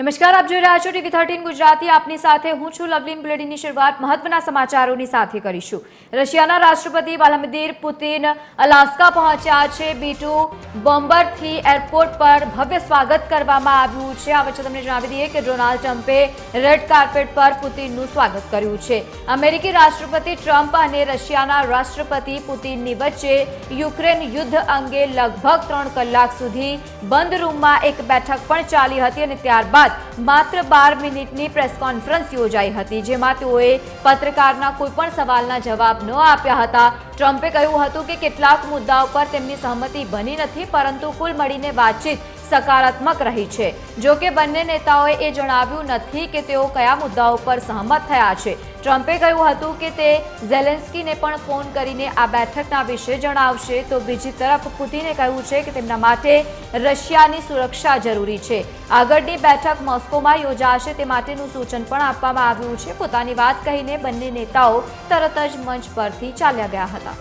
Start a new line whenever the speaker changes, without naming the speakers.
નમસ્કાર, આપ જોઈ રહ્યા છો TV13 ગુજરાતી। આપની સાથે હું છું લવલીન। બુલેટિનની શરૂઆત મહત્વના સમાચારોની સાથે કરીશું। રશિયાના રાષ્ટ્રપતિ વ્લાદિમીર પુતિન અલાસ્કા પહોંચ્યા છે। B2 બોમ્બરથી એરપોર્ટ પર ભવ્ય સ્વાગત કરવામાં આવ્યું છે। આ વચ્ચે તમને જણાવી દઈએ કે ડોનાલ્ડ ટ્રમ્પે રેડ કાર્પેટ પર પુતિનનું સ્વાગત કર્યું છે। અમેરિકી રાષ્ટ્રપતિ ટ્રમ્પ અને રશિયાના રાષ્ટ્રપતિ પુતિનની વચ્ચે યુક્રેન યુદ્ધ અંગે લગભગ 3 કલાક સુધી બંધ રૂમમાં એક બેઠક પણ ચાલી હતી અને ત્યારબાદ માત્ર 12 મિનિટની પ્રેસ કોન્ફરન્સ યોજાઈ હતી, જેમાં તેઓએ પત્રકારના કોઈ પણ સવાલના જવાબ ન આપ્યા હતા। ટ્રમ્પે કહ્યું હતું કે કેટલાક મુદ્દાઓ પર તેમની સહમતિ બની નથી, પરંતુ કુલ મળીને વાતચીત સકારાત્મક રહી છે। જો કે બંને નેતાઓએ એ જણાવ્યું નથી કે તેઓ કયા મુદ્દાઓ પર સહમત થયા છે। ટ્રમ્પે કહ્યું હતું કે તે ઝેલેન્સ્કીને પણ ફોન કરીને આ બેઠકના વિશે જણાવશે, તો બીજી તરફ પુતિને કહ્યું છે કે તેમના માટે રશિયાની સુરક્ષા જરૂરી છે। આગળની બેઠક મોસ્કોમાં યોજાશે તે માટેનું સૂચન પણ આપવામાં આવ્યું છે। પોતાની વાત કહીને બંને નેતાઓ તરત જ મંચ પરથી ચાલ્યા ગયા હતા।